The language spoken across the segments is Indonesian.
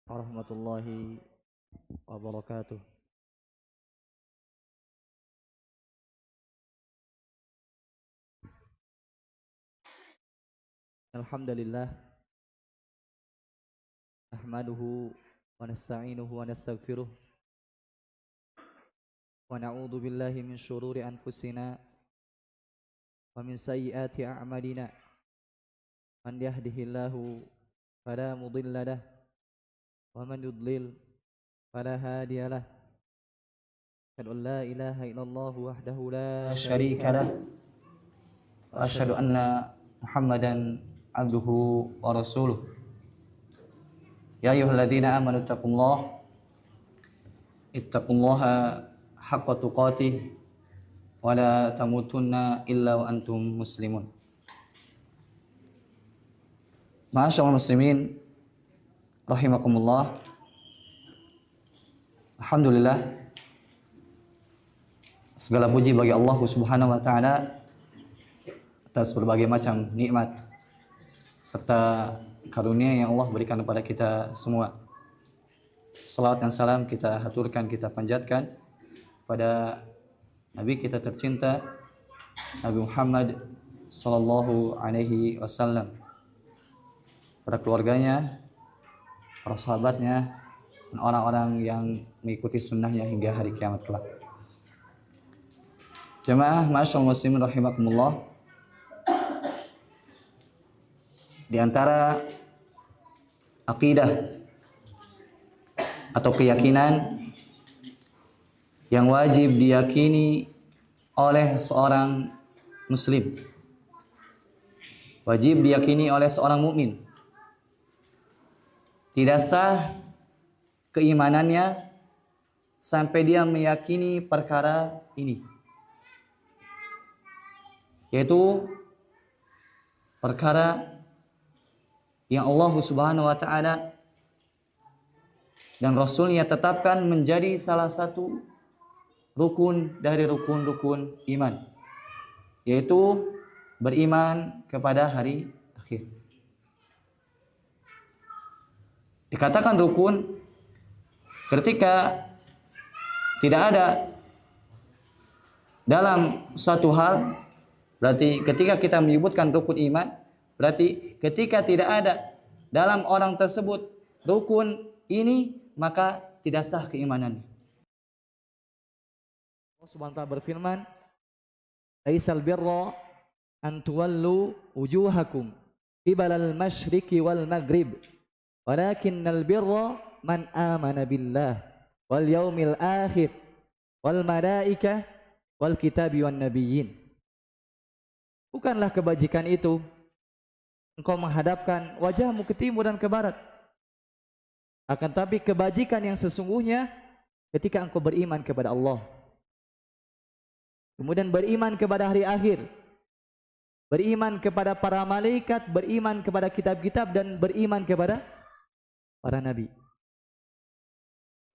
warahmatullahi wabarakatuh. Alhamdulillah, nahmaduhu wa nasta'inuhu wa nastaghfiruh wa na'udzu billahi min syururi anfusina wa min sayyiati a'malina. Man yahdihillahu fala mudilla lah wa man yudlil fala hadiya lah. Asyhadu an la ilaha illallah wahdahu la syarika lah wa asyhadu anna Muhammadan abduhu wa rasuluh. Ya ayyuhalladzina amanu ittaqullaha haqqa tuqatih wa la tamutunna illa wa antum muslimun. Ma'asyiral muslimin rahimakumullah. Alhamdulillah, segala puji bagi Allah Subhanahu wa taala atas berbagai macam nikmat serta karunia yang Allah berikan kepada kita semua. Salawat dan salam kita haturkan, kita panjatkan pada Nabi kita tercinta, Nabi Muhammad sallallahu alaihi wasallam, pada keluarganya, para sahabatnya, dan orang-orang yang mengikuti sunnahnya hingga hari kiamat kelak. Jemaah ma'asyiral muslimin rahimakumullah. Di antara akidah atau keyakinan yang wajib diyakini oleh seorang muslim, wajib diyakini oleh seorang mukmin, tidak sah keimanannya sampai dia meyakini perkara ini, yaitu perkara yang Allah Subhanahu wa taala dan Rasulnya tetapkan menjadi salah satu rukun dari rukun-rukun iman, yaitu beriman kepada hari akhir. Dikatakan rukun ketika tidak ada dalam suatu hal, berarti ketika kita menyebutkan rukun iman, berarti ketika tidak ada dalam orang tersebut rukun ini, maka tidak sah keimanannya. Allah Subhanahu wa ta'ala berfirman, "Laisal birra an tuwallu wujuhakum qibalal masyriqi wal maghrib, walakinnal birra man amana billah wal yaumil akhir wal malaikah wal kitabi wan nabiyyin." Bukanlah kebajikan itu engkau menghadapkan wajahmu ke timur dan ke barat, akan tapi kebajikan yang sesungguhnya ketika engkau beriman kepada Allah, kemudian beriman kepada hari akhir, beriman kepada para malaikat, beriman kepada kitab-kitab, dan beriman kepada para nabi.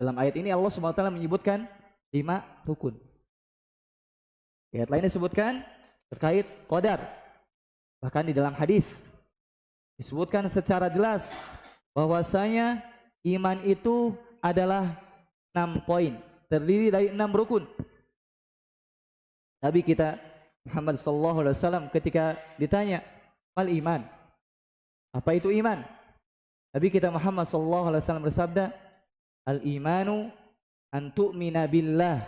Dalam ayat ini Allah Subhanahu wa taala menyebutkan 5 rukun. Ayat lain disebutkan terkait qadar. Bahkan di dalam hadis disebutkan secara jelas bahwasanya iman itu adalah 6 poin, terdiri dari 6 rukun. Nabi kita Muhammad sallallahu alaihi wasallam ketika ditanya, "Mal iman?" Apa itu iman? Nabi kita Muhammad sallallahu alaihi wasallam bersabda, "Al-imanu an tu'mina billah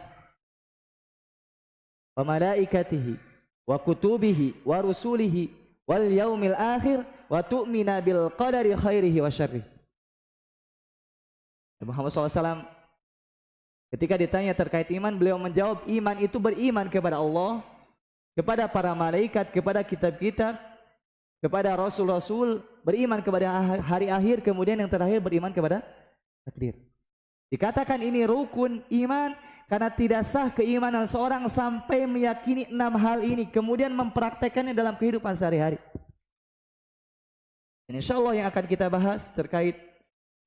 wa malaikatihi wa kutubihi wa rusulihi wal yaumil akhir wa tu'mina bil qadari khairihi wa syarrihi." Muhammad SAW ketika ditanya terkait iman, beliau menjawab, iman itu beriman kepada Allah, kepada para malaikat, kepada kitab-kitab, kepada rasul-rasul, beriman kepada hari akhir, kemudian yang terakhir beriman kepada takdir. Dikatakan ini rukun iman karena tidak sah keimanan seorang sampai meyakini 6 hal ini, kemudian mempraktekannya dalam kehidupan sehari-hari. Dan insya Allah yang akan kita bahas terkait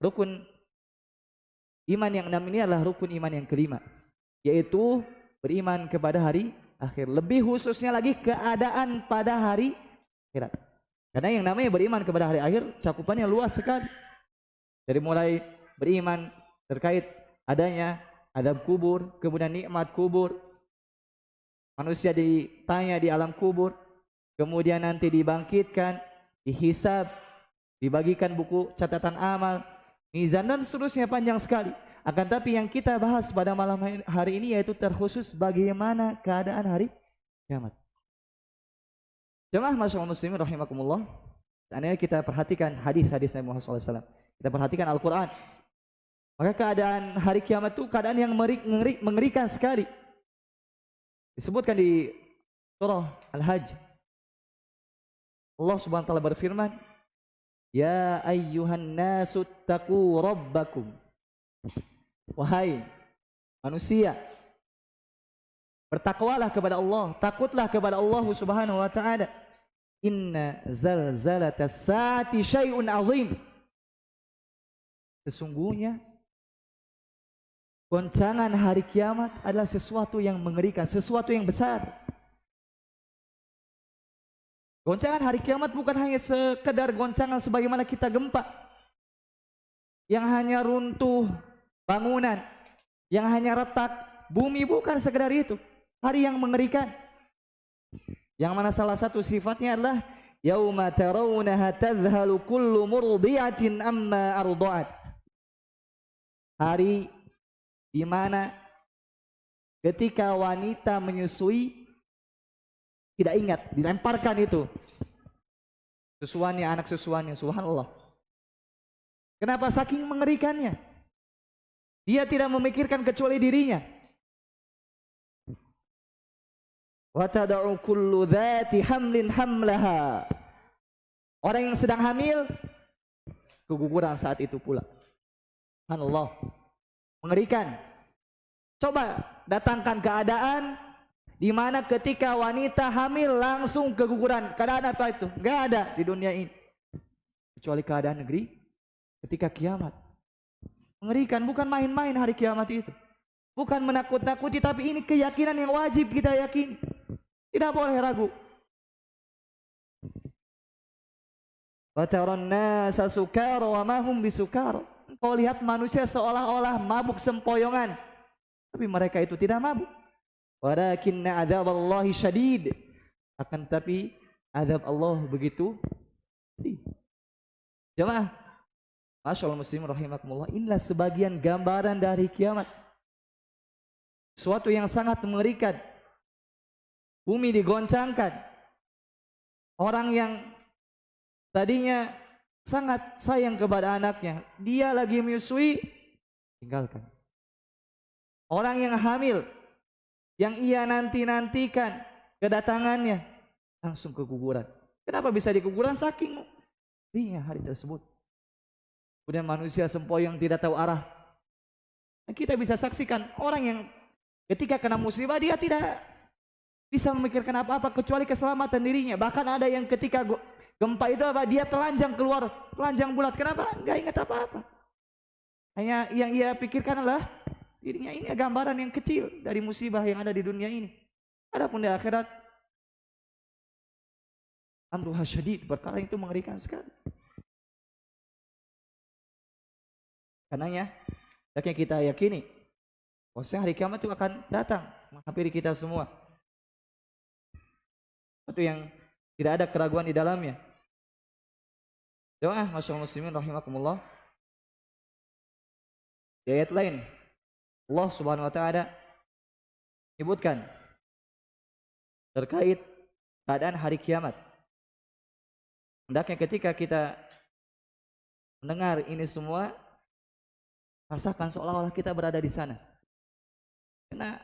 rukun iman yang 6 ini adalah rukun iman yang kelima, yaitu beriman kepada hari akhir. Lebih khususnya lagi keadaan pada hari akhirat. Karena yang namanya beriman kepada hari akhir cakupannya luas sekali. Dari mulai beriman terkait adanya adab kubur, kemudian nikmat kubur. Manusia ditanya di alam kubur, kemudian nanti dibangkitkan, dihisab, dibagikan buku catatan amal, mizan dan seterusnya, panjang sekali. Akan tapi yang kita bahas pada malam hari ini yaitu terkhusus bagaimana keadaan hari kiamat. Jemaah masyaallah muslimin rahimakumullah. Seandainya kita perhatikan hadis-hadis Nabi Muhammad SAW, kita perhatikan Al-Quran, maka keadaan hari kiamat itu keadaan yang mengerikan sekali. Disebutkan di surah Al-Hajj, Allah Subhanahu wa taala berfirman, "Ya ayyuhan nasu taqu rabbakum." Wahai manusia, bertakwalah kepada Allah, takutlah kepada Allah Subhanahu wa taala. Inna zalzalatas saati syai'un 'azim. Sesungguhnya goncangan hari kiamat adalah sesuatu yang mengerikan, sesuatu yang besar. Goncangan hari kiamat bukan hanya sekedar goncangan sebagaimana kita gempa, yang hanya runtuh bangunan, yang hanya retak bumi, bukan sekedar itu. Hari yang mengerikan, yang mana salah satu sifatnya adalah yauma tarawunaha tadhhalu kullu murdi'atin amma arda'at. Hari di mana ketika wanita menyusui tidak ingat, dilemparkan itu susuannya, anak susuannya, subhanallah. Kenapa? Saking mengerikannya. Dia tidak memikirkan kecuali dirinya. Wa tad'u kullu dzati hamlin hamlaha. Orang yang sedang hamil keguguran saat itu pula. Subhanallah. Mengerikan. Coba datangkan keadaan di mana ketika wanita hamil langsung keguguran. Keadaan apa itu? Enggak ada di dunia ini. Kecuali keadaan negeri ketika kiamat. Mengerikan, bukan main-main hari kiamat itu. Bukan menakut-nakuti, tapi ini keyakinan yang wajib kita yakini. Tidak boleh ragu. Wa taran nasa sukara wa ma hum bisukara. Kau lihat manusia seolah-olah mabuk sempoyongan, tapi mereka itu tidak mabuk. Walakinna adzaballahi syadid. Akan tapi azab Allah begitu pedih. Jemaah masyaallah muslim rahimakumullah, inilah sebagian gambaran dari kiamat. Suatu yang sangat mengerikan. Bumi digoncangkan. Orang yang tadinya sangat sayang kepada anaknya, dia lagi menyusui, tinggalkan. Orang yang hamil, yang ia nanti-nantikan kedatangannya, langsung keguguran. Kenapa bisa dikuguran? Saking pedihnya hari tersebut. Kemudian manusia sempoyong tidak tahu arah. Kita bisa saksikan orang yang ketika kena musibah dia tidak bisa memikirkan apa-apa kecuali keselamatan dirinya. Bahkan ada yang ketika gempa itu apa? Dia telanjang keluar, telanjang bulat. Kenapa? Enggak ingat apa-apa. Hanya yang ia pikirkan adalah dirinya. Ini gambaran yang kecil dari musibah yang ada di dunia ini. Adapun di akhirat, amruha syadid, perkara itu mengerikan sekali. Karenanya, yang kita yakini, bahwasanya hari kiamat itu akan datang menghampiri kita semua. Itu yang tidak ada keraguan di dalamnya. Doa masyaallah muslimin rahimakumullah. Di ayat lain, Allah Subhanahu wa taala menyebutkan terkait keadaan hari kiamat. Hendaknya ketika kita mendengar ini semua, rasakan seolah-olah kita berada di sana. Karena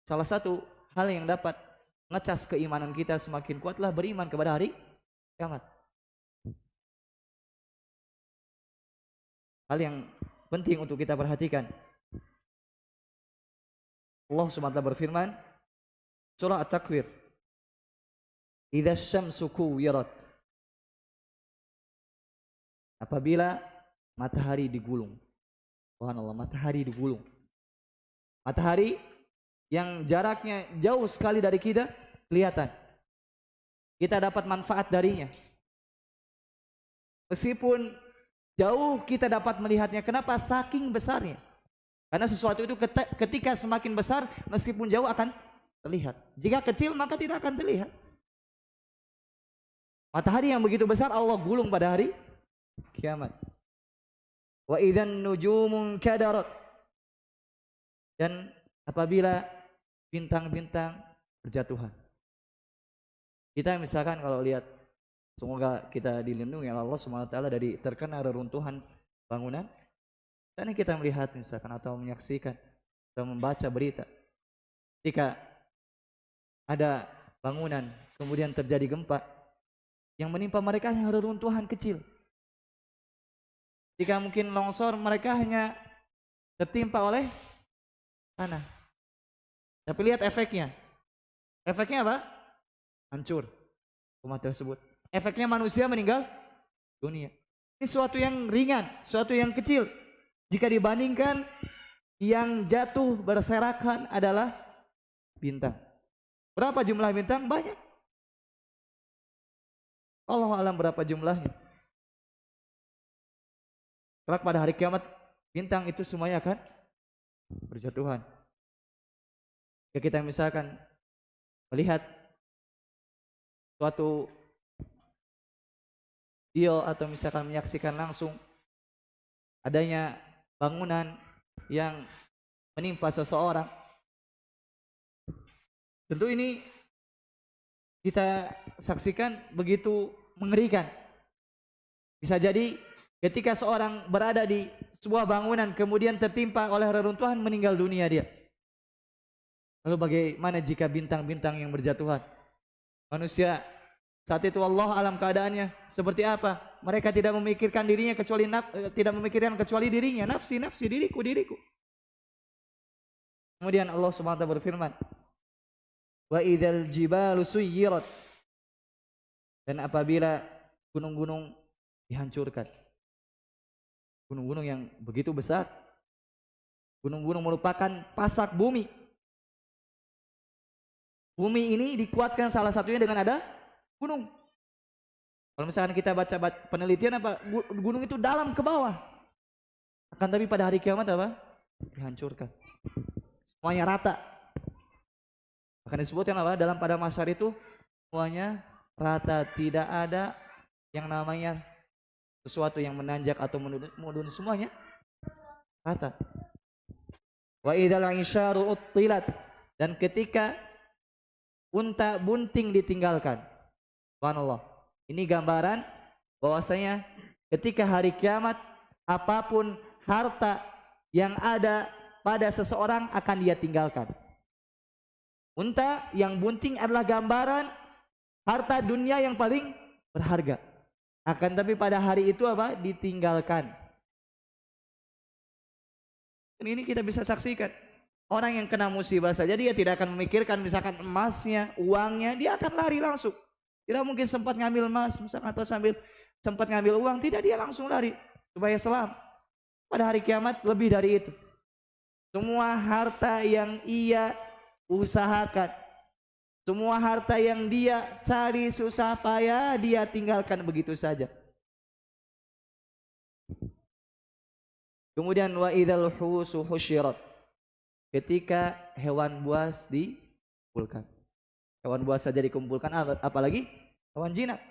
salah satu hal yang dapat ngecas keimanan kita semakin kuatlah beriman kepada hari kiamat. Hal yang penting untuk kita perhatikan. Allah Subhanahu wa taala berfirman, surah At-Takwir, "Idza syamsu kuwirat." Apabila matahari digulung. Subhanallah, matahari digulung. Matahari yang jaraknya jauh sekali dari kita kelihatan. Kita dapat manfaat darinya. Meskipun Jauh kita dapat melihatnya. Kenapa? Saking besarnya. Karena sesuatu itu ketika semakin besar, meskipun jauh akan terlihat. Jika kecil maka tidak akan terlihat. Matahari yang begitu besar Allah gulung pada hari kiamat. Wa idzan nujumun kadarat. Dan apabila bintang-bintang berjatuhan. Kita misalkan kalau lihat, semoga kita dilindungi oleh Allah SWT dari terkena reruntuhan bangunan. Dan kita melihat misalkan atau menyaksikan atau membaca berita, jika ada bangunan kemudian terjadi gempa, yang menimpa mereka hanya reruntuhan kecil. Jika mungkin longsor, mereka hanya tertimpa oleh tanah. Tapi lihat efeknya. Efeknya apa? Hancur rumah tersebut. Efeknya manusia meninggal dunia. Ini suatu yang ringan, suatu yang kecil. Jika dibandingkan yang jatuh berserakan adalah bintang. Berapa jumlah bintang? Banyak. Allah alam berapa jumlahnya. Kelak pada hari kiamat, bintang itu semuanya akan berjatuhan. Jika kita misalkan melihat suatu video atau misalkan menyaksikan langsung adanya bangunan yang menimpa seseorang, tentu ini kita saksikan begitu mengerikan. Bisa jadi ketika seorang berada di sebuah bangunan kemudian tertimpa oleh reruntuhan, meninggal dunia dia. Lalu bagaimana jika bintang-bintang yang berjatuhan? Manusia saat itu Allah alam keadaannya seperti apa? Mereka tidak memikirkan dirinya kecuali tidak memikirkan kecuali dirinya, nafsi, diriku. Kemudian Allah SWT berfirman, wa idzal jibalu suyyirat. Dan apabila gunung-gunung dihancurkan. Gunung-gunung yang begitu besar. Gunung-gunung merupakan pasak bumi. Bumi ini dikuatkan salah satunya dengan ada gunung. Kalau misalkan kita baca penelitian apa, gunung itu dalam ke bawah. Akan tapi pada hari kiamat apa? Dihancurkan. Semuanya rata. Akan disebutkan apa? Dalam pada masyar itu semuanya rata, tidak ada yang namanya sesuatu yang menanjak atau menurun, semuanya rata. Wa idzal isyaru uttilat. Dan ketika unta bunting ditinggalkan. Subhanallah. Ini gambaran bahwasanya ketika hari kiamat apapun harta yang ada pada seseorang akan dia tinggalkan. Unta yang bunting adalah gambaran harta dunia yang paling berharga. Akan tapi pada hari itu apa? Ditinggalkan. Dan ini kita bisa saksikan. Orang yang kena musibah saja dia tidak akan memikirkan misalkan emasnya, uangnya, dia akan lari langsung. Tidak mungkin sempat ngambil emas misalkan atau sempat ngambil uang, tidak, dia langsung lari supaya selamat. Pada hari kiamat lebih dari itu. Semua harta yang ia usahakan, semua harta yang dia cari susah payah, dia tinggalkan begitu saja. Kemudian wa idzal husu husyirat. Ketika hewan buas dikumpulkan. Hewan buas saja dikumpulkan, apalagi hewan jinak.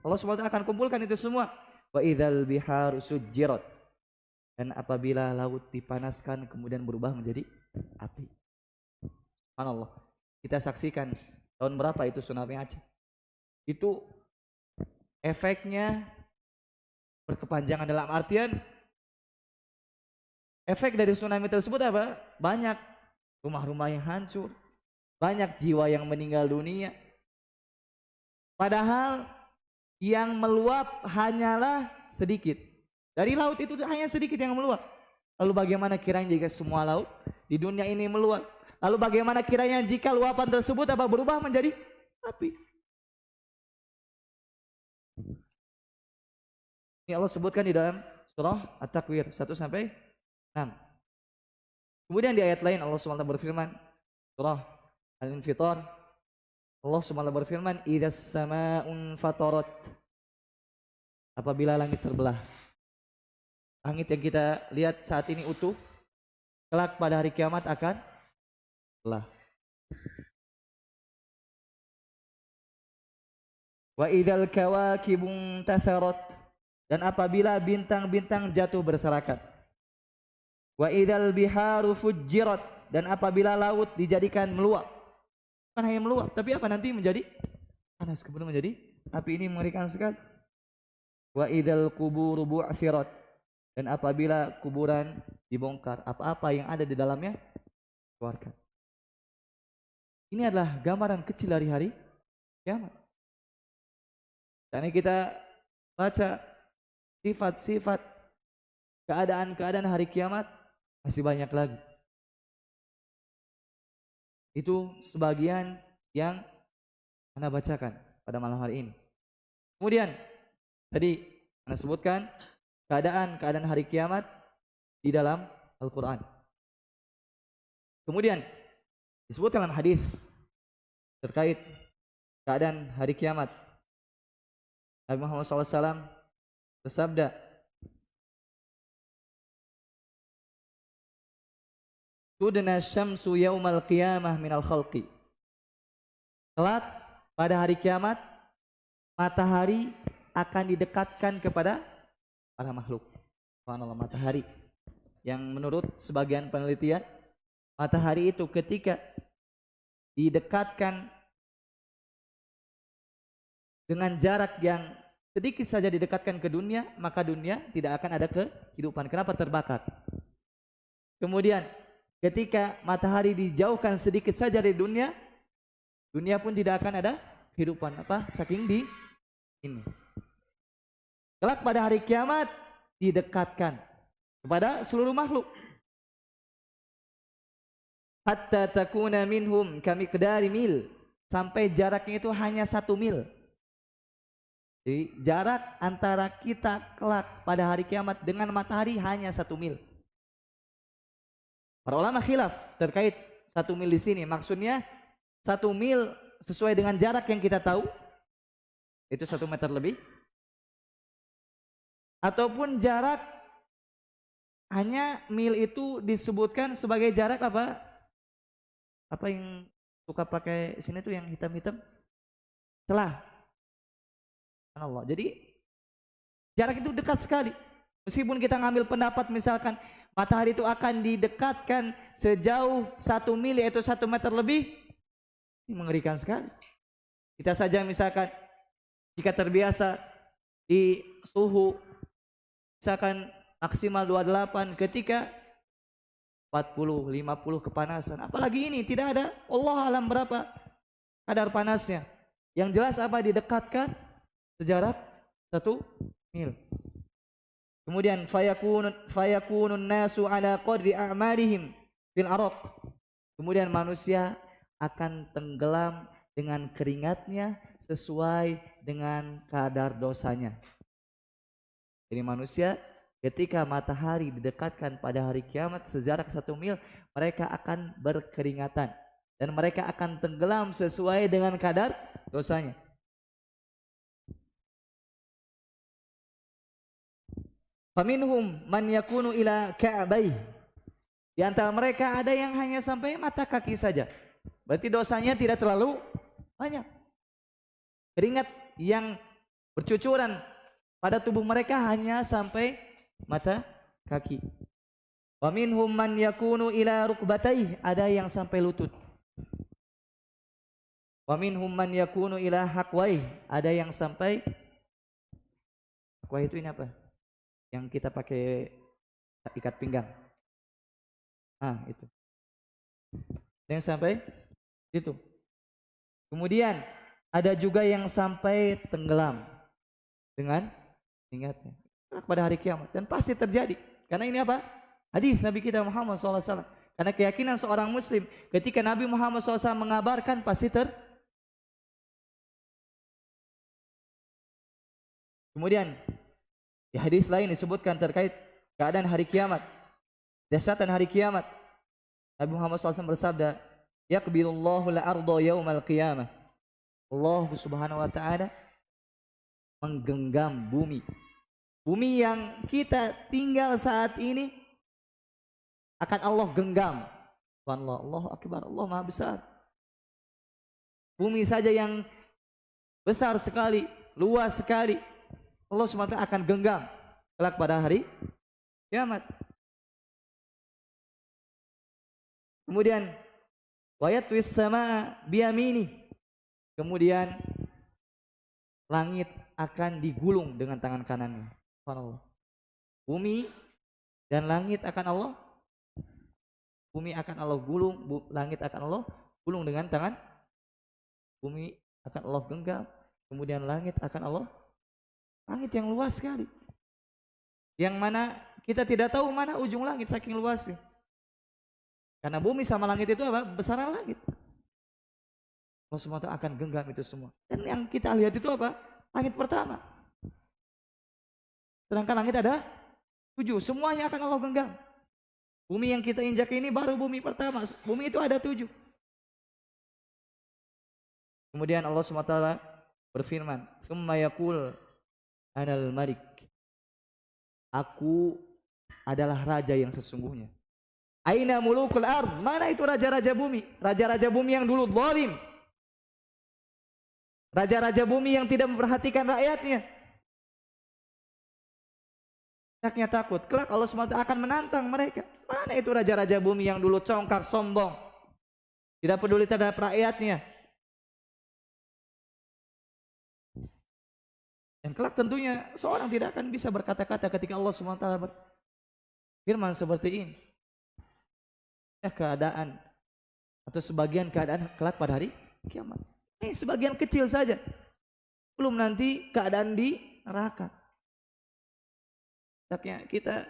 Allah SWT akan kumpulkan itu semua. Wa idzal biharu sujjirat. Dan apabila laut dipanaskan kemudian berubah menjadi api. Subhanallah. Kita saksikan tahun berapa itu tsunami Aceh. Itu efeknya berkepanjangan, dalam artian efek dari tsunami tersebut apa? Banyak rumah-rumah yang hancur, banyak jiwa yang meninggal dunia. Padahal yang meluap hanyalah sedikit. Dari laut itu hanya sedikit yang meluap. Lalu bagaimana kiranya jika semua laut di dunia ini meluap? Lalu bagaimana kiranya jika luapan tersebut apa berubah menjadi api? Ini Allah sebutkan di dalam surah At-Takwir 1 sampai 6. Kemudian di ayat lain Allah SWT berfirman, surah Al-Infitar, Allah SWT berfirman, idzas samaa'un fatarat. Apabila langit terbelah. Langit yang kita lihat saat ini utuh, kelak pada hari kiamat akan lelah. Wa idzal kawakibun tatharat, dan apabila bintang-bintang jatuh berserakat. Wa idzal biharu fujjirat, dan apabila laut dijadikan meluap. Bukan hanya meluap, tapi apa nanti menjadi panas, kemudian menjadi api. Ini mengerikan sekali. Wa idzal quburu bu'thirat, dan apabila kuburan dibongkar, apa-apa yang ada di dalamnya keluarkan. Ini adalah gambaran kecil dari hari kiamat. Karena kita baca sifat-sifat keadaan-keadaan hari kiamat masih banyak lagi. Itu sebagian yang Anda bacakan pada malam hari ini. Kemudian tadi Anda sebutkan keadaan-keadaan hari kiamat di dalam Al-Quran. Kemudian disebutkan dalam hadis terkait keadaan hari kiamat. Nabi Muhammad SAW bersabda, "Tudna syamsu yaumal qiyamah minal khalqi." Kelak pada hari kiamat, matahari akan didekatkan kepada para makhluk. Subhanallah, matahari. Yang menurut sebagian penelitian, matahari itu ketika didekatkan dengan jarak yang sedikit saja didekatkan ke dunia, maka dunia tidak akan ada kehidupan. Kenapa? Terbakar. Kemudian ketika matahari dijauhkan sedikit saja dari dunia, dunia pun tidak akan ada kehidupan. Apa? Saking di ini. Kelak pada hari kiamat didekatkan kepada seluruh makhluk. Hatta takuna minhum kamiqdari mil, sampai jaraknya itu hanya 1 mil. Jadi jarak antara kita kelak pada hari kiamat dengan matahari hanya 1 mil. Para ulama khilaf terkait 1 mil di sini. Maksudnya 1 mil sesuai dengan jarak yang kita tahu, itu 1 meter lebih. Ataupun jarak hanya mil itu disebutkan sebagai jarak apa? Apa yang suka pakai sini tuh yang hitam-hitam? Celah. Allah. Jadi jarak itu dekat sekali. Meskipun kita ngambil pendapat misalkan matahari itu akan didekatkan sejauh 1 mil, yaitu 1 meter lebih, ini mengerikan sekali. Kita saja misalkan jika terbiasa di suhu misalkan maksimal 28, ketika 40, 50 kepanasan. Apalagi ini tidak ada Allah alam berapa kadar panasnya. Yang jelas apa? Didekatkan sejarak 1 mil. Kemudian fayakunun nasu ala qadri a'malihim fil araq. Kemudian manusia akan tenggelam dengan keringatnya sesuai dengan kadar dosanya. Jadi manusia ketika matahari didekatkan pada hari kiamat sejarak 1 mil, mereka akan berkeringatan dan mereka akan tenggelam sesuai dengan kadar dosanya. Faminhum man yakunu ila ka'bai. Di antara mereka ada yang hanya sampai mata kaki saja. Berarti dosanya tidak terlalu banyak. Keringat yang bercucuran pada tubuh mereka hanya sampai mata kaki. Wa minhum man yakunu ila rukbatai, ada yang sampai lutut. Wa minhum man yakunu ila haqwai, ada yang sampai, haqwai itu ini apa? Yang kita pakai ikat pinggang. Itu. Ada yang sampai itu. Kemudian ada juga yang sampai tenggelam dengan ingatnya pada hari kiamat, dan pasti terjadi. Karena ini apa? Hadis Nabi kita Muhammad SAW. Karena keyakinan seorang muslim, ketika Nabi Muhammad SAW mengabarkan pasti Kemudian di hadis lain disebutkan terkait keadaan hari kiamat, dahsyatan hari kiamat. Nabi Muhammad SAW bersabda, "Yaqbilullahu al-ardha yaumal qiyamah." Allah Subhanahu wa taala menggenggam bumi. Bumi yang kita tinggal saat ini akan Allah genggam. Subhanallah, Allahu Akbar, Allah Maha Besar. Bumi saja yang besar sekali, luas sekali, Allah SWT akan genggam kelak pada hari kiamat. Kemudian wayatwis sama biyamini. Kemudian langit akan digulung dengan tangan kanannya. Subhanallah. Bumi dan langit akan Allah, bumi akan Allah gulung, langit akan Allah gulung dengan tangan. Bumi akan Allah genggam, kemudian langit akan Allah, langit yang luas sekali, yang mana kita tidak tahu mana ujung langit saking luasnya. Karena bumi sama langit itu apa? Besaran langit. Allah SWT akan genggam itu semua. Dan yang kita lihat itu apa? Langit pertama. Sedangkan langit ada 7, semuanya akan Allah genggam. Bumi yang kita injak ini baru bumi pertama. Bumi itu ada 7. Kemudian Allah SWT berfirman, "Tsumma yaqul anal malik." Aku adalah raja yang sesungguhnya. Aina mulukul ard? Mana itu raja-raja bumi? Raja-raja bumi yang dulu zalim. Raja-raja bumi yang tidak memperhatikan rakyatnya. Rakyatnya takut. Kelak Allah SWT akan menantang mereka. Mana itu raja-raja bumi yang dulu congkak, sombong, tidak peduli terhadap rakyatnya. Dan kelak tentunya seorang tidak akan bisa berkata-kata ketika Allah SWT berfirman seperti ini. Ya, keadaan atau sebagian keadaan kelak pada hari kiamat. Ini sebagian kecil saja. Belum nanti keadaan di neraka. Tapi kita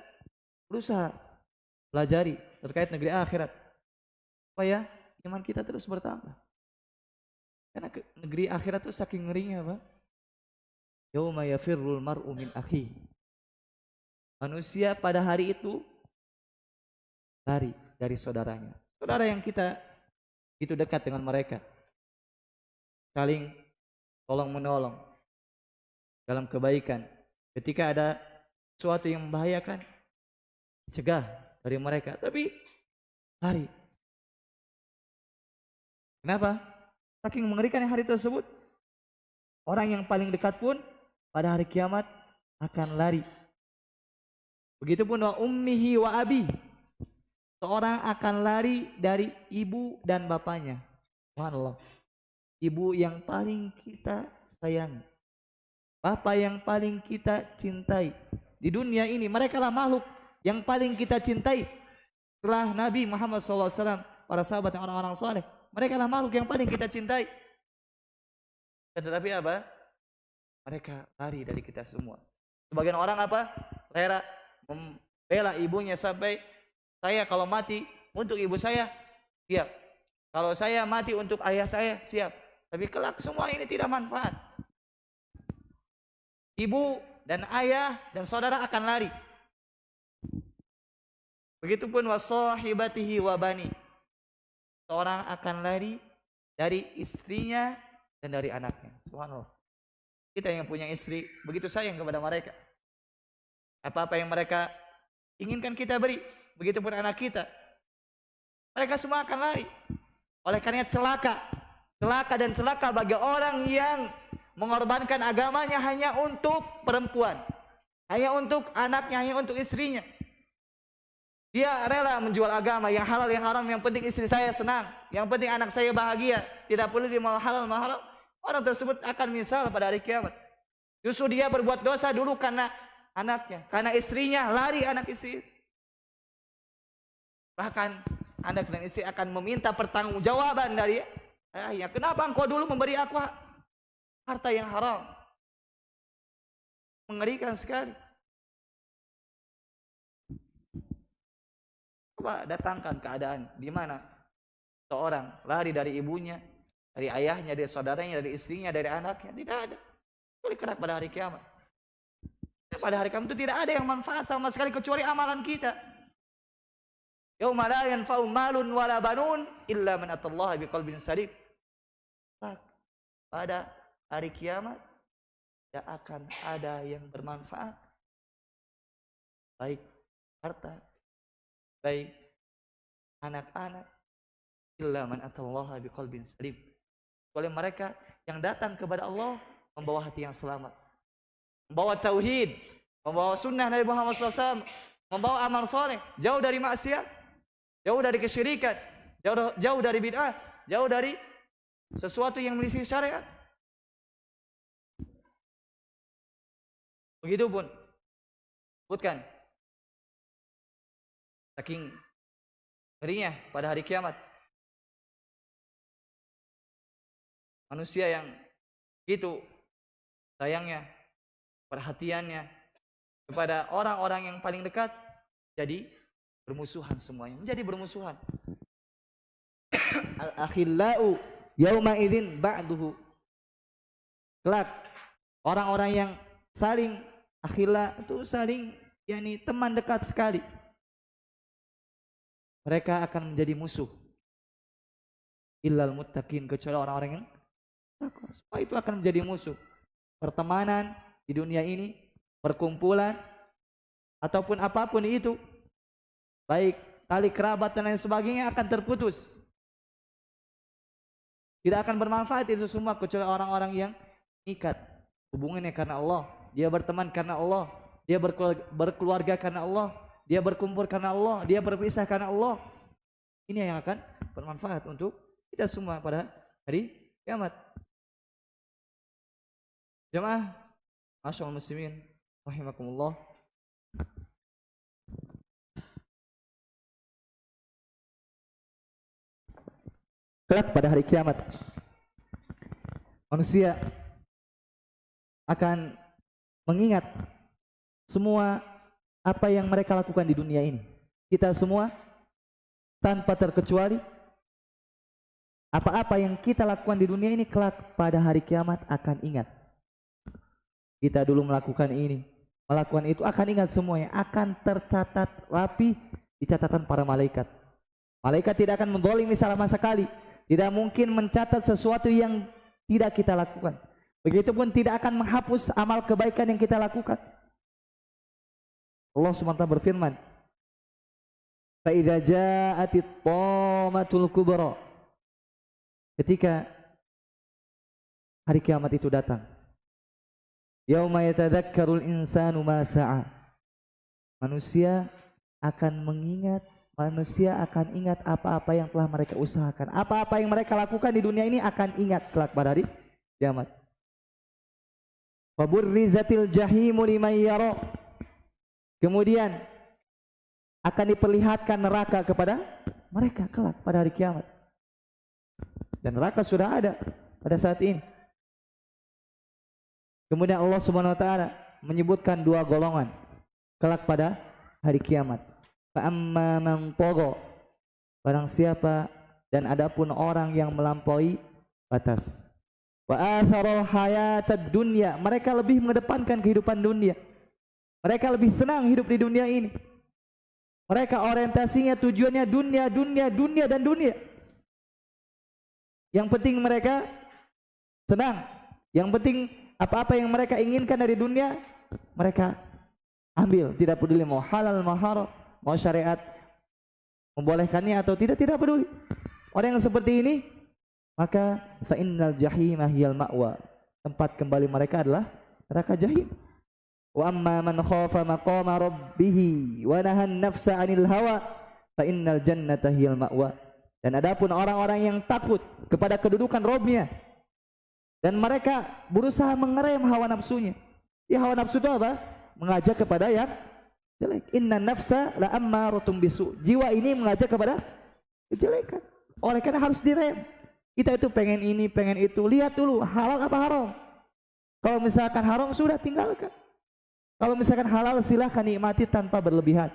berusaha pelajari terkait negeri akhirat supaya iman kita terus bertambah. Karena negeri akhirat itu saking ngerinya, Pak. Yauma yafirrul mar'u min akhi. Manusia pada hari itu lari dari saudaranya. Saudara yang kita itu dekat dengan mereka. Saling tolong menolong dalam kebaikan. Ketika ada sesuatu yang membahayakan, cegah dari mereka. Tapi lari. Kenapa? Saking mengerikan hari tersebut. Orang yang paling dekat pun pada hari kiamat akan lari. Begitupun wa ummihi wa abi. Seorang akan lari dari ibu dan bapaknya. Subhanallah. Ibu yang paling kita sayangi, bapak yang paling kita cintai. Di dunia ini mereka lah makhluk yang paling kita cintai. Setelah Nabi Muhammad SAW, para sahabat dan orang-orang saleh, mereka lah makhluk yang paling kita cintai. Tetapi apa? Mereka lari dari kita semua. Sebagian orang apa? Rela membela ibunya sampai saya kalau mati untuk ibu saya siap. Kalau saya mati untuk ayah saya siap. Tapi kelak semua ini tidak manfaat. Ibu dan ayah dan saudara akan lari. Begitupun wasahibatihi wa bani. Seorang akan lari dari istrinya dan dari anaknya. Subhanallah. Kita yang punya istri begitu sayang kepada mereka. Apa-apa yang mereka inginkan kita beri. Begitupun anak kita. Mereka semua akan lari. Oleh karena celaka dan celaka bagi orang yang mengorbankan agamanya hanya untuk perempuan, hanya untuk anaknya, hanya untuk istrinya. Dia rela menjual agama, yang halal yang haram, yang penting istri saya senang, yang penting anak saya bahagia, tidak perlu di halal mahal. Orang tersebut akan menyesal pada hari kiamat. Justru dia berbuat dosa dulu karena anaknya, karena istrinya, lari anak istri. Bahkan anak dan istri akan meminta pertanggungjawaban dari ayahnya. Kenapa engkau dulu memberi aku harta yang haram? Mengerikan sekali. Coba datangkan keadaan di mana seorang lari dari ibunya, dari ayahnya, dari saudaranya, dari istrinya, dari anaknya. Tidak ada. Kecuali kelak pada hari kiamat. Pada hari kiamat itu tidak ada yang manfaat sama sekali kecuali amalan kita. Yauma la yanfa'u malun wala banun illa man atallaha biqalbin salim. Pada hari kiamat tidak akan ada yang bermanfaat baik harta, baik anak-anak, illa man atallaha biqalbin salim. Oleh mereka yang datang kepada Allah membawa hati yang selamat, membawa tauhid, membawa sunnah Nabi Muhammad SAW, membawa amal soleh, jauh dari maksiat, jauh dari kesyirikan, jauh dari bid'ah, jauh dari sesuatu yang menyelisih syariat. Begitupun sebutkan saking ngerinya pada hari kiamat manusia yang gitu sayangnya, perhatiannya kepada orang-orang yang paling dekat jadi bermusuhan semuanya, menjadi bermusuhan. Al-akhillau yauma idzin ba'duhu. Kelak orang-orang yang saling akhilla itu saling teman dekat sekali, mereka akan menjadi musuh. Illal muttaqin, kecuali orang-orang yang takwa. Semua itu akan menjadi musuh. Pertemanan di dunia ini, perkumpulan ataupun apapun itu, baik tali kerabat dan lain sebagainya akan terputus. Tidak akan bermanfaat itu semua kecuali orang-orang yang ikat hubungannya karena Allah. Dia berteman karena Allah, dia berkeluarga karena Allah, dia berkumpul karena Allah, dia berpisah karena Allah. Ini yang akan bermanfaat untuk kita semua pada hari kiamat. Jemaah masyaallah muslimin rahimakumullah. Kelak pada hari kiamat manusia akan mengingat semua apa yang mereka lakukan di dunia ini. Kita semua tanpa terkecuali, apa-apa yang kita lakukan di dunia ini kelak pada hari kiamat akan ingat. Kita dulu melakukan ini, melakukan itu, akan ingat semuanya, akan tercatat rapi di catatan para malaikat. Malaikat tidak akan mendolimi sama sekali, tidak mungkin mencatat sesuatu yang tidak kita lakukan. Begitupun tidak akan menghapus amal kebaikan yang kita lakukan. Allah SWT berfirman, fa idza ja'atit tamatul kubra, ketika hari kiamat itu datang, yauma yatadzakkarul insanu ma sa'a, manusia akan mengingat, manusia akan ingat apa-apa yang telah mereka usahakan, apa-apa yang mereka lakukan di dunia ini akan ingat kelak pada hari kiamat. Wa burrizatil jahimu liman yara, kemudian akan diperlihatkan neraka kepada mereka kelak pada hari kiamat. Dan neraka sudah ada pada saat ini. Kemudian Allah Subhanahu wa taala menyebutkan dua golongan kelak pada hari kiamat. Fa amma man tagha, barang siapa dan adapun orang yang melampaui batas. Wa atharal hayatad dunya, mereka lebih mengedepankan kehidupan dunia. Mereka lebih senang hidup di dunia ini. Mereka orientasinya, tujuannya dunia, dunia, dunia dan dunia. Yang penting mereka senang. Yang penting apa-apa yang mereka inginkan dari dunia mereka ambil, tidak peduli mau halal mau haram, mau syariat membolehkannya atau tidak peduli. Orang yang seperti ini, maka fa innal jahima hiyal ma'wa, tempat kembali mereka adalah neraka jahim. Wa amma man khafa maqama rabbih wa nahan nafsa 'anil hawa fa innal jannata hiyal ma'wa. Dan adapun orang-orang yang takut kepada kedudukan Rabb-nya dan mereka berusaha mengerem hawa nafsunya. Ya, hawa nafsu itu apa? Mengajak kepada yang jelek. Inna nafsa la ammaratun bisu. Jiwa ini mengajak kepada kejelekan. Oleh karena harus direm. Kita itu pengen ini, pengen itu. Lihat dulu halal apa haram. Kalau misalkan haram sudah tinggalkan. Kalau misalkan halal silahkan nikmati tanpa berlebihan.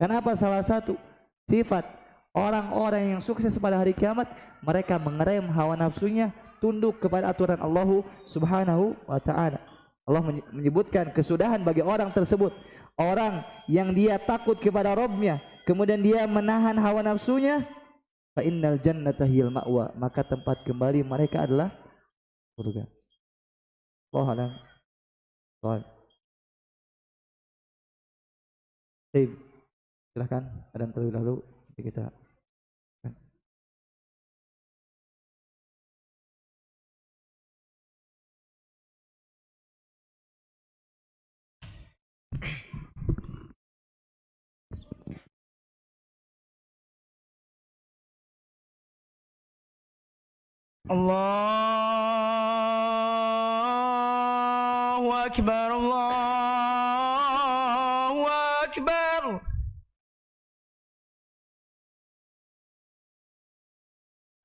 Kenapa? Salah satu sifat orang-orang yang sukses pada hari kiamat, mereka mengerem hawa nafsunya, tunduk kepada aturan Allah Subhanahu wa taala. Allah menyebutkan kesudahan bagi orang tersebut, orang yang dia takut kepada Rabb-nya, kemudian dia menahan hawa nafsunya, fa innal jannata hiyal ma'wa, maka tempat kembali mereka adalah surga. Allahu a'lam. Baik, silahkan ada terlebih dahulu kita. Allahu Akbar, Allahu Akbar.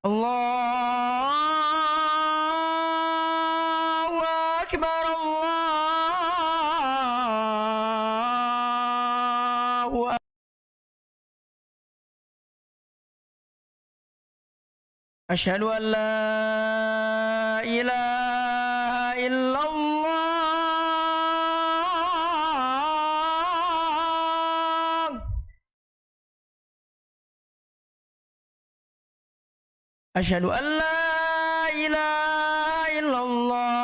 Allahu Akbar, Allahu Akbar. Asyhadu an la ilaha illallah. Asyhadu an la ilaha illallah.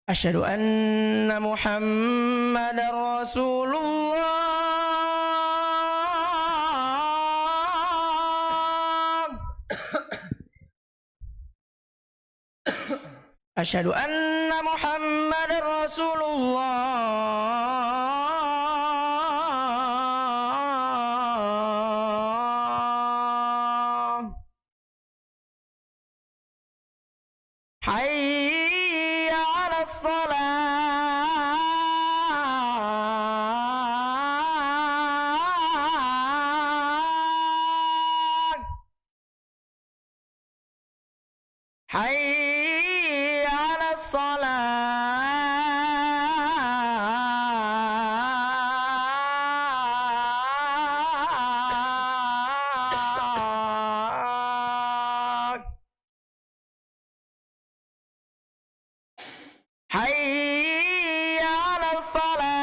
Asyhadu anna Muhammadar Rasulullah. Asyhadu anna Muhammadar Rasulullah. Hayya 'alas shalah. Hayya 'alas shalah. Hayya 'alal falah.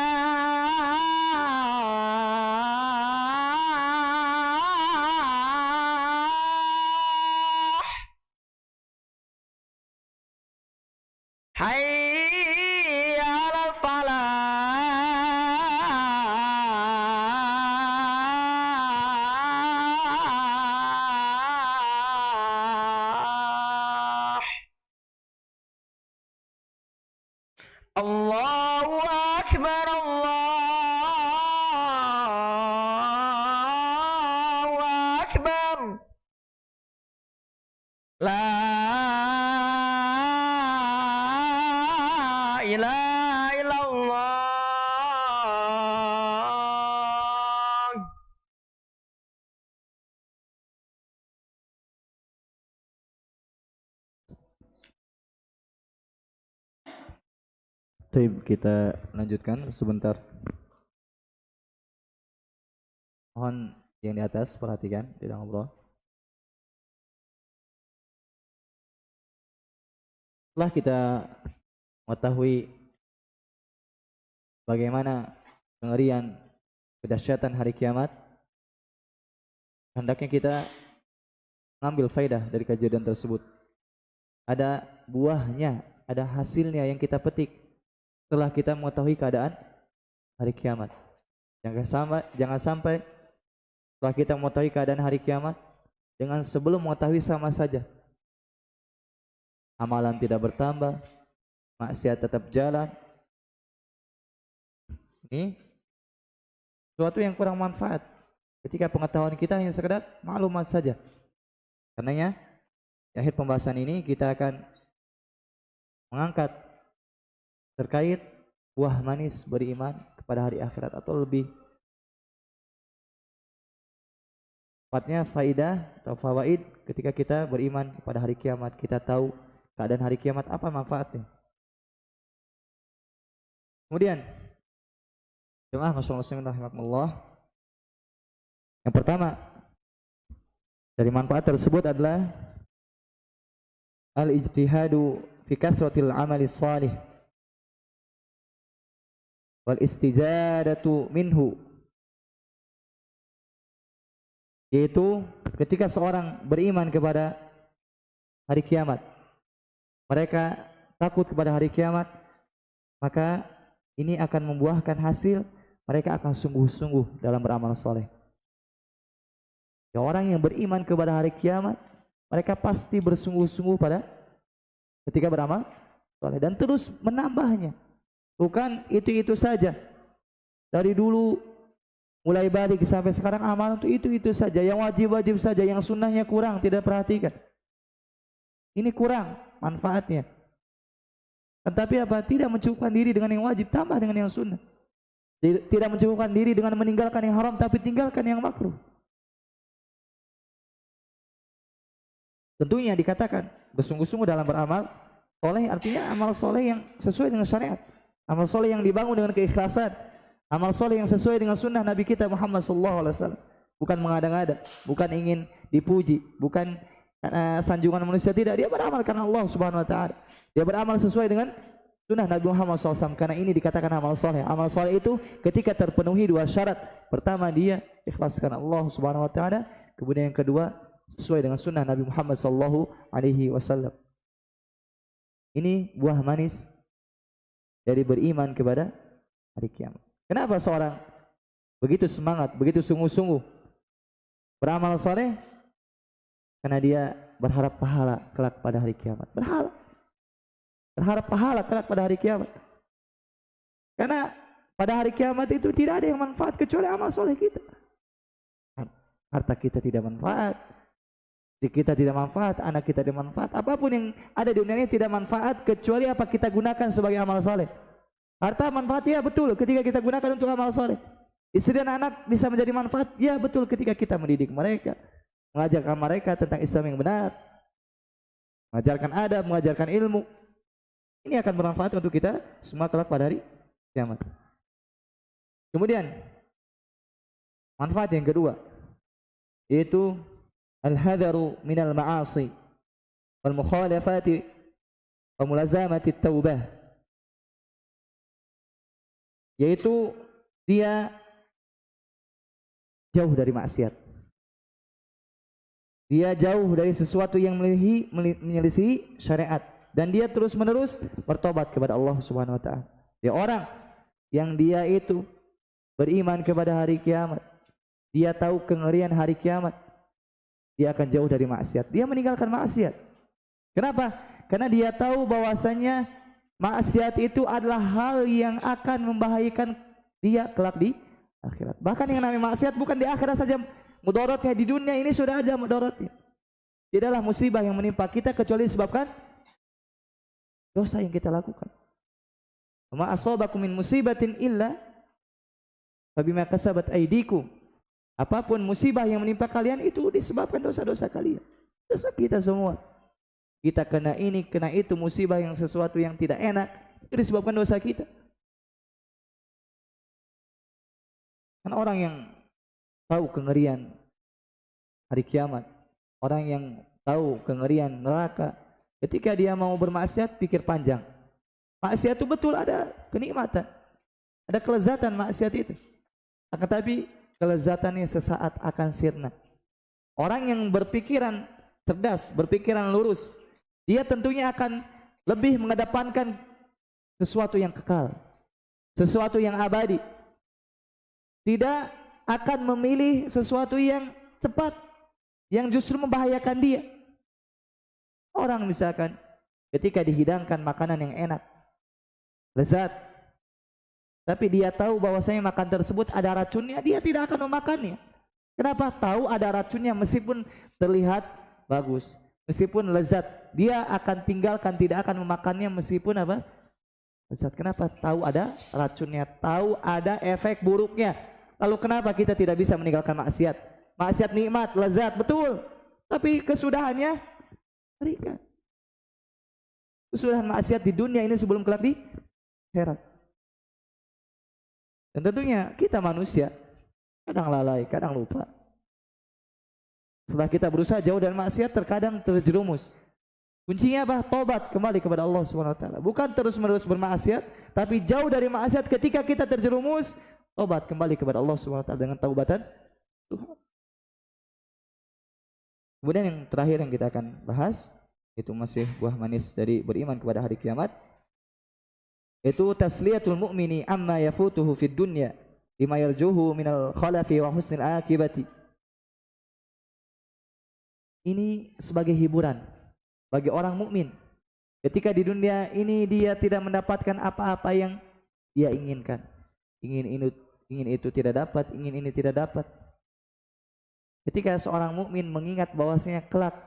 Hayya 'alal falah. Allahu Akbar, Allahu Akbar. La ilaha illallah. Baik, kita lanjutkan sebentar. Mohon yang di atas perhatikan, tidak ngobrol. Setelah kita mengetahui bagaimana pengerian kedahsyatan hari kiamat, hendaknya kita mengambil faidah dari kejadian tersebut. Ada buahnya, ada hasilnya yang kita petik setelah kita mengetahui keadaan hari kiamat. Jangan sampai setelah kita mengetahui keadaan hari kiamat dengan sebelum mengetahui sama saja. Amalan tidak bertambah, maksiat tetap jalan. Ini sesuatu yang kurang manfaat ketika pengetahuan kita hanya sekedar maklumat saja. Karenanya di akhir pembahasan ini kita akan mengangkat terkait buah manis beriman kepada hari akhirat, atau lebih tepatnya faidah atau fawaid ketika kita beriman kepada hari kiamat. Kita tahu keadaan hari kiamat apa manfaatnya. Kemudian jemaah muslimin rahimakumullah, yang pertama dari manfaat tersebut adalah al-ijtihadu fi kathratil amali shalih wal istijadatu minhu yaitu ketika seorang beriman kepada hari kiamat, mereka takut kepada hari kiamat, maka ini akan membuahkan hasil mereka akan sungguh-sungguh dalam beramal soleh. Ya, orang yang beriman kepada hari kiamat, mereka pasti bersungguh-sungguh pada ketika beramal soleh dan terus menambahnya. Bukan itu saja. Dari dulu mulai balik sampai sekarang amalan itu saja, yang wajib-wajib saja, yang sunnahnya kurang, tidak perhatikan. Ini kurang manfaatnya. Tetapi apa? Tidak mencukupkan diri dengan yang wajib, tambah dengan yang sunnah. Tidak mencukupkan diri dengan meninggalkan yang haram, tapi tinggalkan yang makruh. Tentunya dikatakan bersungguh-sungguh dalam beramal soleh, artinya amal soleh yang sesuai dengan syariat, amal soleh yang dibangun dengan keikhlasan, amal soleh yang sesuai dengan sunnah Nabi kita Muhammad SAW. Bukan mengada-ngada, bukan ingin dipuji, bukan sanjungan manusia, tidak. Dia beramal karena Allah Subhanahu Wa Taala. Dia beramal sesuai dengan sunnah Nabi Muhammad SAW. Karena ini dikatakan amal soleh. Amal soleh itu ketika terpenuhi dua syarat. Pertama, dia ikhlas karena Allah Subhanahu Wa Taala. Kemudian yang kedua, sesuai dengan sunnah Nabi Muhammad SAW. Ini buah manis dari beriman kepada hari kiamat. Kenapa seorang begitu semangat, begitu sungguh-sungguh beramal soleh? Karena dia berharap pahala kelak pada hari kiamat. Berharap pahala kelak pada hari kiamat. Karena pada hari kiamat itu tidak ada yang manfaat kecuali amal soleh kita. Harta kita tidak manfaat, kita tidak manfaat, anak kita tidak manfaat, apapun yang ada di dunia ini tidak manfaat kecuali apa kita gunakan sebagai amal soleh. Harta manfaatnya betul ketika kita gunakan untuk amal soleh. Istri dan anak bisa menjadi manfaat, ya betul ketika kita mendidik mereka, mengajarkan mereka tentang Islam yang benar, mengajarkan adab, mengajarkan ilmu. Ini akan bermanfaat untuk kita semua kelak pada hari kiamat. Kemudian manfaat yang kedua yaitu al-hadharu minal ma'asi wal mukhalafati wa mulazamati at-taubah, yaitu dia jauh dari maksiat. Dia jauh dari sesuatu yang menyelisih syariat dan dia terus-menerus bertobat kepada Allah Subhanahu Wa Taala. Dia orang yang dia itu beriman kepada hari kiamat. Dia tahu kengerian hari kiamat. Dia akan jauh dari maksiat. Dia meninggalkan maksiat. Kenapa? Karena dia tahu bahwasanya maksiat itu adalah hal yang akan membahayakan dia kelak di akhirat. Bahkan yang namanya maksiat bukan di akhirat saja mudaratnya, di dunia ini sudah ada mudaratnya. Tidaklah musibah yang menimpa kita kecuali disebabkan dosa yang kita lakukan. Ma asabakum min musibatin illa fabima kasabat aydikum. Apapun musibah yang menimpa kalian itu disebabkan dosa-dosa kalian. Dosa kita semua. Kita kena ini, kena itu, musibah yang sesuatu yang tidak enak, itu disebabkan dosa kita. Kan orang yang tahu kengerian hari kiamat, orang yang tahu kengerian neraka, ketika dia mau bermaksiat pikir panjang. Maksiat itu betul ada kenikmatan, ada kelezatan maksiat itu. Akan tapi kelezatannya sesaat akan sirna. Orang yang berpikiran cerdas, berpikiran lurus, dia tentunya akan lebih mengedepankan sesuatu yang kekal, sesuatu yang abadi. Tidak akan memilih sesuatu yang cepat, yang justru membahayakan dia. Orang misalkan ketika dihidangkan makanan yang enak, lezat, tapi dia tahu bahwasanya makan tersebut ada racunnya, dia tidak akan memakannya. Kenapa? Tahu ada racunnya meskipun terlihat bagus, meskipun lezat, dia akan tinggalkan, tidak akan memakannya meskipun apa? Lezat. Kenapa? Tahu ada racunnya, tahu ada efek buruknya. Lalu kenapa kita tidak bisa meninggalkan maksiat? Maksiat nikmat, lezat, betul, tapi kesudahannya berikan. Kesudahan maksiat di dunia ini sebelum kelak di akhirat. Dan tentunya kita manusia kadang lalai, kadang lupa. Setelah kita berusaha jauh dari maksiat, terkadang terjerumus. Kuncinya apa? Tobat kembali kepada Allah Subhanahu Wa Taala. Bukan terus-menerus bermaksiat, tapi jauh dari maksiat. Ketika kita terjerumus, tobat kembali kepada Allah Subhanahu Wa Taala dengan taubatan Tuhan. Kemudian yang terakhir yang kita akan bahas itu masih buah manis dari beriman kepada hari kiamat, itu tasliyatul mu'mini amma yafutuhu fid dunya lima yarjuhu minal khalafi wa husnil akibati. Ini sebagai hiburan bagi orang mukmin ketika di dunia ini dia tidak mendapatkan apa-apa yang dia inginkan. Ingin itu tidak dapat, ingin ini tidak dapat. Ketika seorang mukmin mengingat bahwasanya kelak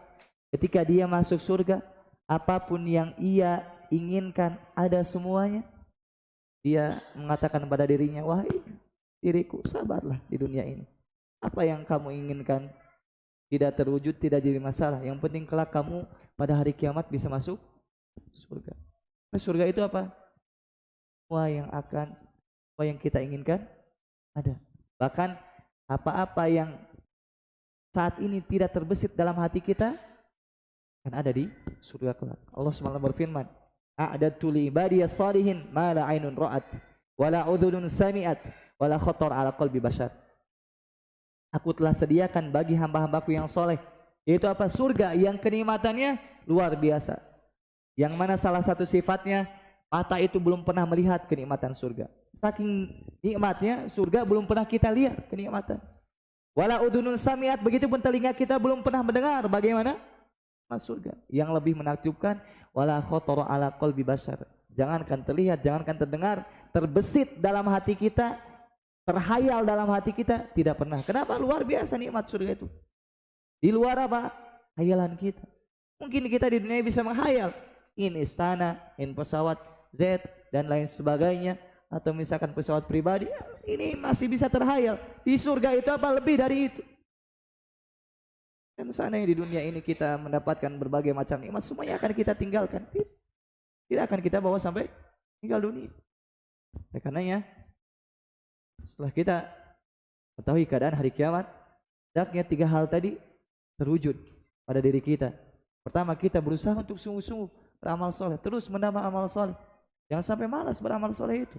ketika dia masuk surga, apapun yang ia inginkan ada semuanya, dia mengatakan pada dirinya, wahai diriku, sabarlah di dunia ini. Apa yang kamu inginkan tidak terwujud, tidak jadi masalah. Yang penting kelak kamu pada hari kiamat bisa masuk surga. Nah, surga itu apa? Semua yang kita inginkan ada. Bahkan apa-apa yang saat ini tidak terbesit dalam hati kita kan ada di surga kelak. Allah SWT berfirman, a'dadtu li ibadiyas salihin ma la ainun ra'at wa la udhunun sami'at wa la khatar ala qalbi bashar. Aku telah sediakan bagi hamba-hambaku yang soleh, yaitu apa? Surga yang kenikmatannya luar biasa, yang mana salah satu sifatnya mata itu belum pernah melihat kenikmatan surga. Saking nikmatnya surga belum pernah kita lihat kenikmatan. Wala udunun samiat, begitupun telinga kita belum pernah mendengar bagaimana surga. Yang lebih menakjubkan, wala khatara ala qalbi bashar, jangankan terlihat, jangankan terdengar, terbesit dalam hati kita, terhayal dalam hati kita, tidak pernah. Kenapa? Luar biasa nikmat surga itu. Di luar apa? Hayalan kita. Mungkin kita di dunia bisa menghayal, ini istana, ini pesawat Z dan lain sebagainya, atau misalkan pesawat pribadi, ini masih bisa terhayal. Di surga itu apa? Lebih dari itu. Dan seandainya di dunia ini kita mendapatkan berbagai macam nikmat, semuanya akan kita tinggalkan. Tidak akan kita bawa sampai tinggal dunia. Oleh karenanya, setelah kita mengetahui keadaan hari kiamat, hendaknya 3 hal tadi terwujud pada diri kita. Pertama, kita berusaha untuk sungguh-sungguh beramal soleh, terus menambah amal soleh. Jangan sampai malas beramal soleh itu.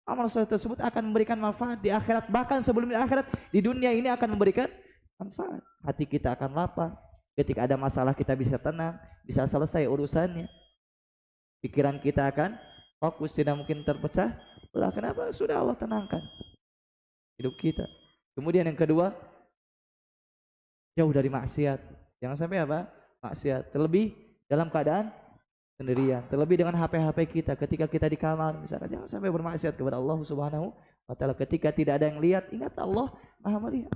Amal soleh tersebut akan memberikan manfaat di akhirat, bahkan sebelum di akhirat, di dunia ini akan memberikan manfaat. Hati kita akan lapang. Ketika ada masalah kita bisa tenang, bisa selesai urusannya. Pikiran kita akan fokus, tidak mungkin terpecah belah. Kenapa? Sudah Allah tenangkan hidup kita. Kemudian yang kedua, jauh dari maksiat. Jangan sampai apa? Maksiat. Terlebih dalam keadaan sendirian, terlebih dengan HP-HP kita ketika kita di kamar misalkan. Jangan sampai bermaksiat kepada Allah Subhanahu wa taala ketika tidak ada yang lihat. Ingat, Allah Maha melihat.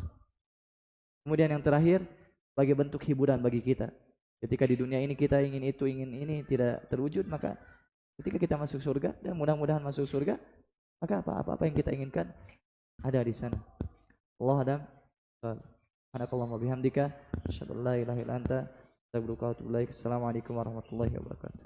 Kemudian yang terakhir, sebagai bentuk hiburan bagi kita. Ketika di dunia ini kita ingin itu, ingin ini, tidak terwujud, maka ketika kita masuk surga, dan mudah-mudahan masuk surga, maka apa-apa yang kita inginkan ada di sana. Allah adam. Subhanakallahumma bihamdika asyhadu an la ilaha illa anta astaghfiruka wa atubu ilaik. Assalamualaikum warahmatullahi wabarakatuh.